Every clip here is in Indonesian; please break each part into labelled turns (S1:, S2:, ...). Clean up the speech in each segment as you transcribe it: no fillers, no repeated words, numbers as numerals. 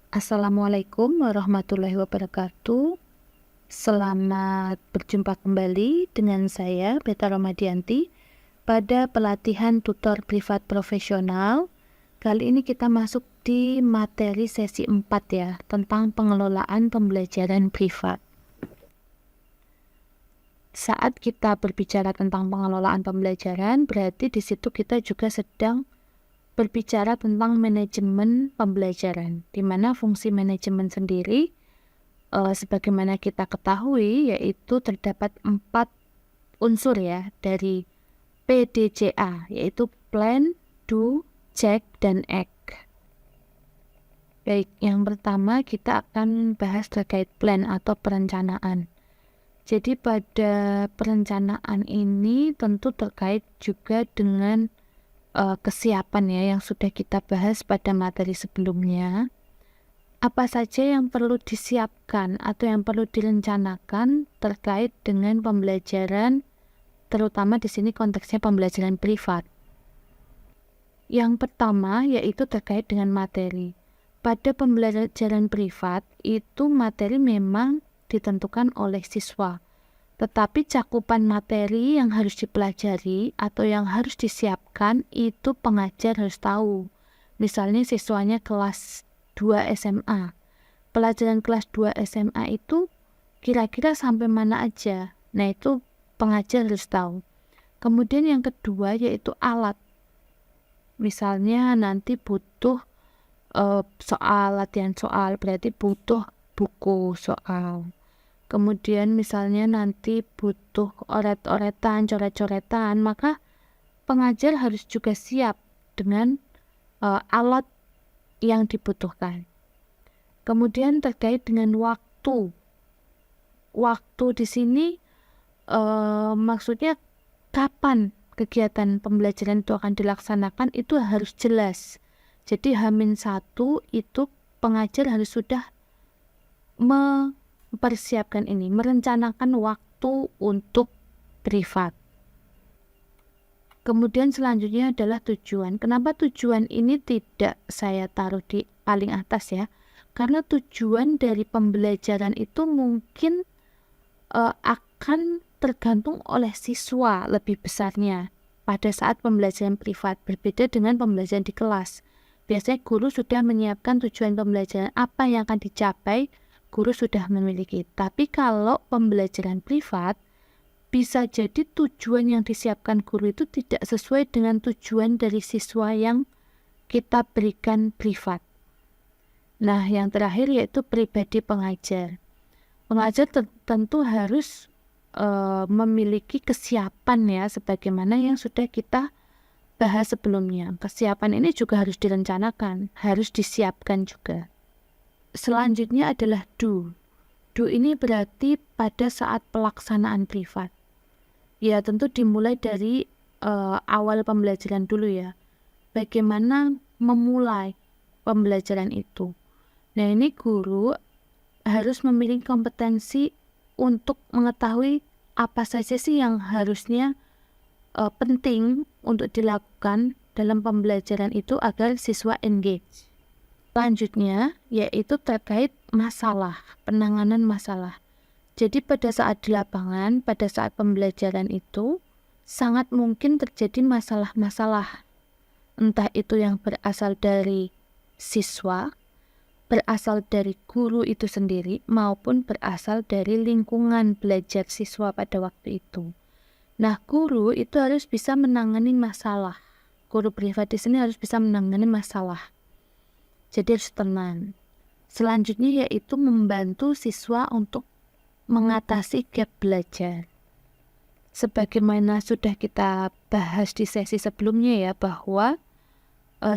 S1: Assalamualaikum warahmatullahi wabarakatuh. Selamat berjumpa kembali dengan saya, Beta Romadianti, pada pelatihan tutor privat profesional. Kali ini kita masuk di materi sesi 4 ya, tentang pengelolaan pembelajaran privat. Saat kita berbicara tentang pengelolaan pembelajaran, berarti di situ kita juga sedang berbicara tentang manajemen pembelajaran, di mana fungsi manajemen sendiri sebagaimana kita ketahui yaitu terdapat 4 unsur ya dari PDCA, yaitu plan, do, check, dan act. Baik, yang pertama kita akan bahas terkait plan atau perencanaan. Jadi pada perencanaan ini tentu terkait juga dengan kesiapan ya yang sudah kita bahas pada materi sebelumnya. Apa saja yang perlu disiapkan atau yang perlu direncanakan terkait dengan pembelajaran, terutama di sini konteksnya pembelajaran privat. Yang pertama yaitu terkait dengan materi. Pada pembelajaran privat itu materi memang ditentukan oleh siswa. Tetapi cakupan materi yang harus dipelajari atau yang harus disiapkan itu pengajar harus tahu. Misalnya siswanya kelas 2 SMA. Pelajaran kelas 2 SMA itu kira-kira sampai mana aja. Nah, itu pengajar harus tahu. Kemudian yang kedua yaitu alat. Misalnya nanti butuh latihan soal, berarti butuh buku soal. Kemudian misalnya nanti butuh oret-oretan, coret-coretan, maka pengajar harus juga siap dengan alat yang dibutuhkan. Kemudian terkait dengan waktu. Waktu di sini maksudnya kapan kegiatan pembelajaran itu akan dilaksanakan itu harus jelas. Jadi H-1 itu pengajar harus sudah mempersiapkan ini, merencanakan waktu untuk privat. Kemudian selanjutnya adalah tujuan. Kenapa tujuan ini tidak saya taruh di paling atas ya? Karena tujuan dari pembelajaran itu mungkin akan tergantung oleh siswa lebih besarnya pada saat pembelajaran privat, berbeda dengan pembelajaran di kelas. Biasanya guru sudah menyiapkan tujuan pembelajaran apa yang akan dicapai, guru sudah memiliki. Tapi kalau pembelajaran privat, bisa jadi tujuan yang disiapkan guru itu tidak sesuai dengan tujuan dari siswa yang kita berikan privat. Nah, yang terakhir yaitu pribadi pengajar. Pengajar tentu harus memiliki kesiapan ya, sebagaimana yang sudah kita bahas sebelumnya. Kesiapan ini juga harus direncanakan, harus disiapkan juga. Selanjutnya adalah do. Do ini berarti pada saat pelaksanaan privat. Ya tentu dimulai dari awal pembelajaran dulu ya. Bagaimana memulai pembelajaran itu. Nah ini guru harus memiliki kompetensi untuk mengetahui apa saja sih yang harusnya penting untuk dilakukan dalam pembelajaran itu agar siswa engage. Selanjutnya yaitu terkait masalah, penanganan masalah. Jadi pada saat di lapangan, pada saat pembelajaran itu sangat mungkin terjadi masalah-masalah. Entah itu yang berasal dari siswa, berasal dari guru itu sendiri, maupun berasal dari lingkungan belajar siswa pada waktu itu. Nah, guru itu harus bisa menangani masalah. Guru privat di sini harus bisa menangani masalah. Jadi harus tenang. Selanjutnya yaitu membantu siswa untuk mengatasi gap belajar. Sebagaimana sudah kita bahas di sesi sebelumnya ya, bahwa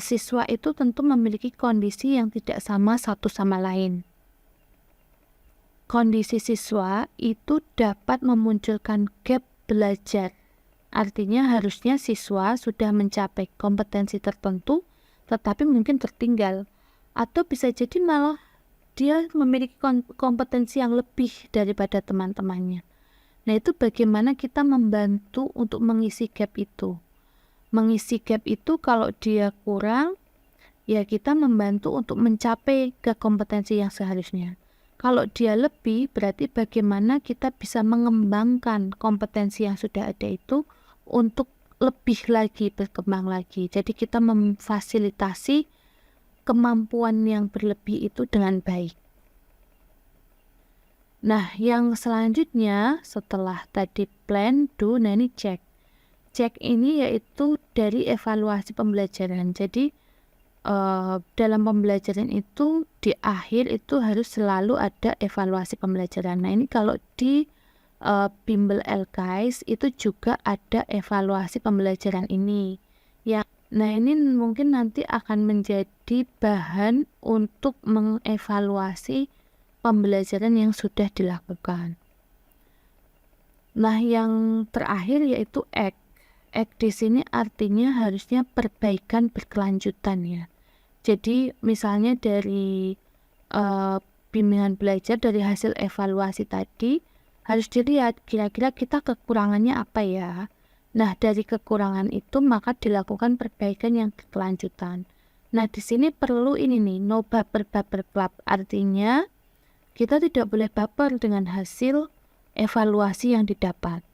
S1: siswa itu tentu memiliki kondisi yang tidak sama satu sama lain. Kondisi siswa itu dapat memunculkan gap belajar. Artinya harusnya siswa sudah mencapai kompetensi tertentu tetapi mungkin tertinggal, atau bisa jadi malah dia memiliki kompetensi yang lebih daripada teman-temannya. Nah itu bagaimana kita membantu untuk mengisi gap itu. Mengisi gap itu kalau dia kurang, ya kita membantu untuk mencapai ke kompetensi yang seharusnya. Kalau dia lebih, berarti bagaimana kita bisa mengembangkan kompetensi yang sudah ada itu untuk lebih lagi, berkembang lagi. Jadi kita memfasilitasi kemampuan yang berlebih itu dengan baik. Nah, yang selanjutnya setelah tadi plan, do, nah ini check. Check ini yaitu dari evaluasi pembelajaran. Jadi dalam pembelajaran itu di akhir itu harus selalu ada evaluasi pembelajaran. Nah ini kalau di bimbel LKS itu juga ada evaluasi pembelajaran ini. Nah ini mungkin nanti akan menjadi bahan untuk mengevaluasi pembelajaran yang sudah dilakukan. Nah yang terakhir yaitu act. Act di sini artinya harusnya perbaikan berkelanjutan ya. Jadi misalnya dari bimbingan belajar dari hasil evaluasi tadi harus dilihat kira-kira kita kekurangannya apa ya. Nah dari kekurangan itu maka dilakukan perbaikan yang berkelanjutan. Nah di sini perlu ini nih, no baper club, artinya kita tidak boleh baper dengan hasil evaluasi yang didapat.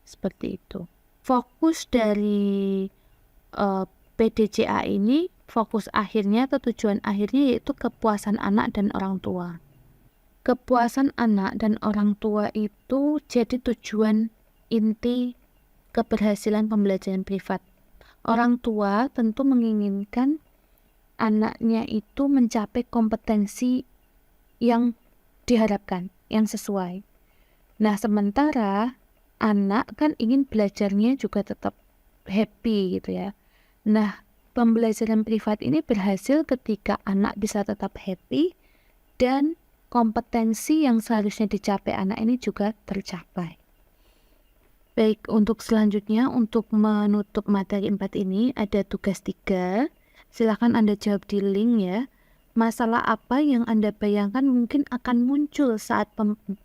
S1: Seperti itu. Fokus dari PDCA ini, fokus akhirnya atau tujuan akhirnya yaitu kepuasan anak dan orang tua. Kepuasan anak dan orang tua itu jadi tujuan inti keberhasilan pembelajaran privat. Orang tua tentu menginginkan anaknya itu mencapai kompetensi yang diharapkan, yang sesuai. Nah, sementara anak kan ingin belajarnya juga tetap happy gitu ya. Nah, pembelajaran privat ini berhasil ketika anak bisa tetap happy dan kompetensi yang seharusnya dicapai anak ini juga tercapai. Baik, untuk selanjutnya untuk menutup materi 4 ini ada tugas 3. Silakan Anda jawab di link ya. Masalah apa yang Anda bayangkan mungkin akan muncul saat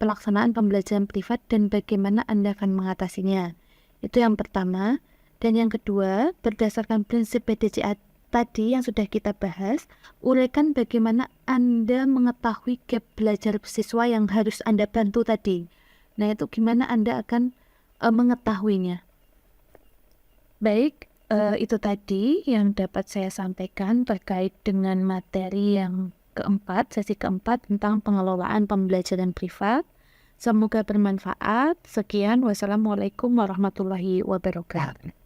S1: pelaksanaan pembelajaran privat dan bagaimana Anda akan mengatasinya. Itu yang pertama. Dan yang kedua, berdasarkan prinsip PDCA tadi yang sudah kita bahas, uraikan bagaimana Anda mengetahui gap belajar siswa yang harus Anda bantu tadi. Nah, itu gimana Anda akan mengetahuinya. Baik, itu tadi yang dapat saya sampaikan terkait dengan materi yang keempat, sesi keempat tentang pengelolaan pembelajaran privat. Semoga bermanfaat. Sekian, wassalamualaikum warahmatullahi wabarakatuh.